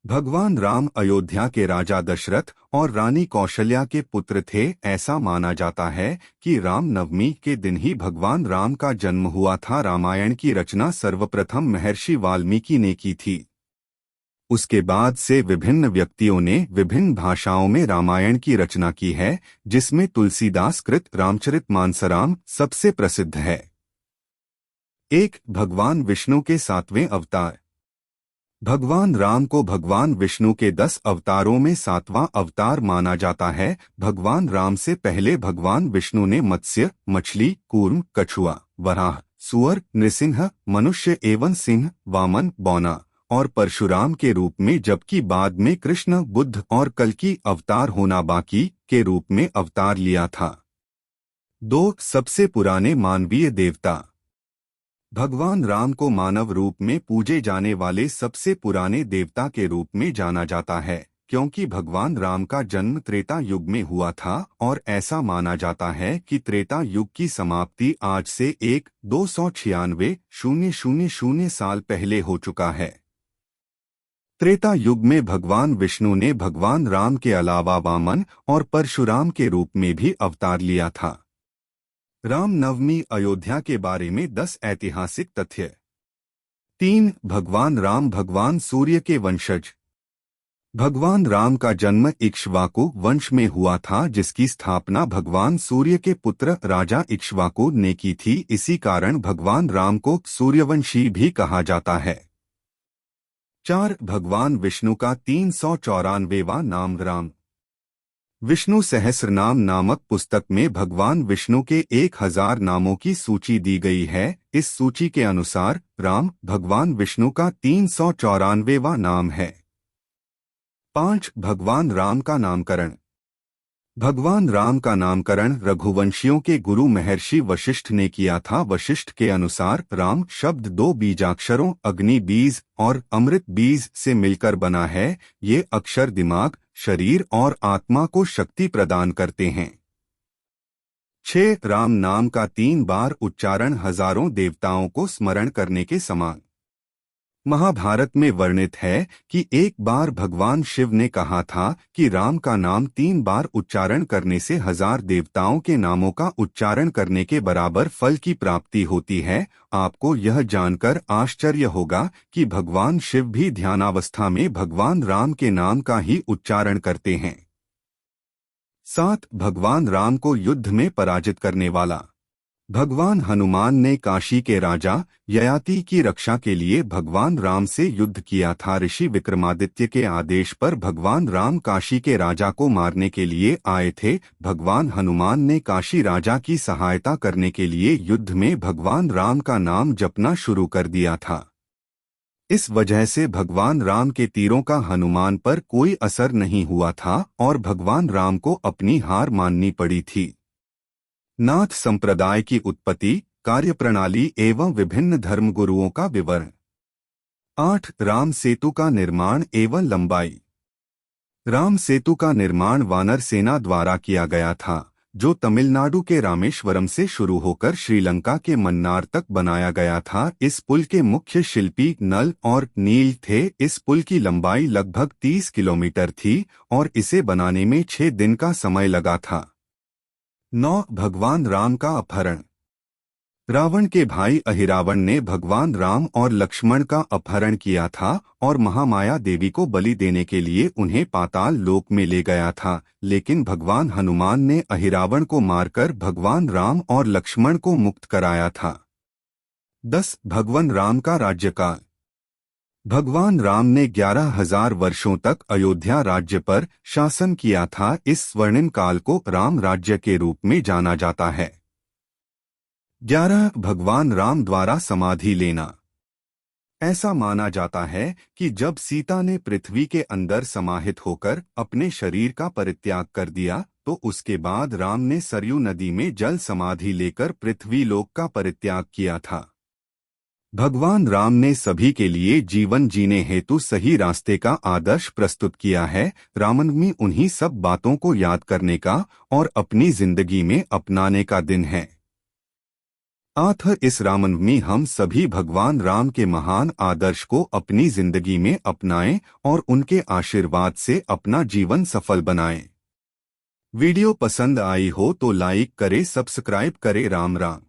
भगवान राम अयोध्या के राजा दशरथ और रानी कौशल्या के पुत्र थे। ऐसा माना जाता है कि राम नवमी के दिन ही भगवान राम का जन्म हुआ था। रामायण की रचना सर्वप्रथम महर्षि वाल्मीकि ने की थी। उसके बाद से विभिन्न व्यक्तियों ने विभिन्न भाषाओं में रामायण की रचना की है, जिसमें तुलसीदास कृत रामचरितमानसराम सबसे प्रसिद्ध है। एक भगवान विष्णु के 7वें अवतार। भगवान राम को भगवान विष्णु के 10 अवतारों में 7वां अवतार माना जाता है। भगवान राम से पहले भगवान विष्णु ने मत्स्य, मछली, कूर्म, कछुआ, वराह, सुअर, नृसिंह, मनुष्य एवं सिंह, वामन, बौना और परशुराम के रूप में, जबकि बाद में कृष्ण, बुद्ध और कल्कि अवतार होना बाकी के रूप में अवतार लिया था। 2 सबसे पुराने मानवीय देवता। भगवान राम को मानव रूप में पूजे जाने वाले सबसे पुराने देवता के रूप में जाना जाता है, क्योंकि भगवान राम का जन्म त्रेता युग में हुआ था और ऐसा माना जाता है कि त्रेता युग की समाप्ति आज से 1296,000 साल पहले हो चुका है। त्रेता युग में भगवान विष्णु ने भगवान राम के अलावा वामन और परशुराम के रूप में भी अवतार लिया था। राम नवमी अयोध्या के बारे में 10 ऐतिहासिक तथ्य। 3 भगवान राम भगवान सूर्य के वंशज। भगवान राम का जन्म इक्ष्वाकु वंश में हुआ था, जिसकी स्थापना भगवान सूर्य के पुत्र राजा इक्ष्वाकु ने की थी। इसी कारण भगवान राम को सूर्यवंशी भी कहा जाता है। 4 भगवान विष्णु का 394वां नाम राम। विष्णु सहस्रनाम नामक पुस्तक में भगवान विष्णु के 1000 नामों की सूची दी गई है। इस सूची के अनुसार राम भगवान विष्णु का 394वां नाम है। 5 भगवान राम का नामकरण। भगवान राम का नामकरण रघुवंशियों के गुरु महर्षि वशिष्ठ ने किया था। वशिष्ठ के अनुसार राम शब्द 2 बीजाक्षरों अग्नि बीज और अमृत बीज से मिलकर बना है। ये अक्षर दिमाग, शरीर और आत्मा को शक्ति प्रदान करते हैं। 6 राम नाम का 3 बार उच्चारण हजारों देवताओं को स्मरण करने के समान। महाभारत में वर्णित है कि एक बार भगवान शिव ने कहा था कि राम का नाम 3 बार उच्चारण करने से 1000 देवताओं के नामों का उच्चारण करने के बराबर फल की प्राप्ति होती है। आपको यह जानकर आश्चर्य होगा कि भगवान शिव भी ध्यानावस्था में भगवान राम के नाम का ही उच्चारण करते हैं। 7 भगवान राम को युद्ध में पराजित करने वाला। भगवान हनुमान ने काशी के राजा ययाति की रक्षा के लिए भगवान राम से युद्ध किया था। ऋषि विक्रमादित्य के आदेश पर भगवान राम काशी के राजा को मारने के लिए आए थे। भगवान हनुमान ने काशी राजा की सहायता करने के लिए युद्ध में भगवान राम का नाम जपना शुरू कर दिया था। इस वजह से भगवान राम के तीरों का हनुमान पर कोई असर नहीं हुआ था और भगवान राम को अपनी हार माननी पड़ी थी। नाथ संप्रदाय की उत्पत्ति, कार्यप्रणाली एवं विभिन्न धर्मगुरुओं का विवरण। 8 राम सेतु का निर्माण एवं लंबाई। राम सेतु का निर्माण वानर सेना द्वारा किया गया था, जो तमिलनाडु के रामेश्वरम से शुरू होकर श्रीलंका के मन्नार तक बनाया गया था। इस पुल के मुख्य शिल्पी नल और नील थे। इस पुल की लंबाई लगभग 30 किलोमीटर थी और इसे बनाने में 6 दिन का समय लगा था। 9 भगवान राम का अपहरण। रावण के भाई अहिरावण ने भगवान राम और लक्ष्मण का अपहरण किया था और महामाया देवी को बलि देने के लिए उन्हें पाताल लोक में ले गया था, लेकिन भगवान हनुमान ने अहिरावण को मारकर भगवान राम और लक्ष्मण को मुक्त कराया था। 10 भगवान राम का राज्यकाल। भगवान राम ने 11,000 वर्षों तक अयोध्या राज्य पर शासन किया था। इस स्वर्णिम काल को राम राज्य के रूप में जाना जाता है। 11 भगवान राम द्वारा समाधि लेना। ऐसा माना जाता है कि जब सीता ने पृथ्वी के अंदर समाहित होकर अपने शरीर का परित्याग कर दिया, तो उसके बाद राम ने सरयू नदी में जल समाधि लेकर पृथ्वी लोक का परित्याग किया था। भगवान राम ने सभी के लिए जीवन जीने हेतु सही रास्ते का आदर्श प्रस्तुत किया है। रामनवमी उन्हीं सब बातों को याद करने का और अपनी जिंदगी में अपनाने का दिन है। आथ इस रामनवमी हम सभी भगवान राम के महान आदर्श को अपनी जिंदगी में अपनाएं और उनके आशीर्वाद से अपना जीवन सफल बनाएं। वीडियो पसंद आई हो तो लाइक करें, सब्सक्राइब करें। राम राम।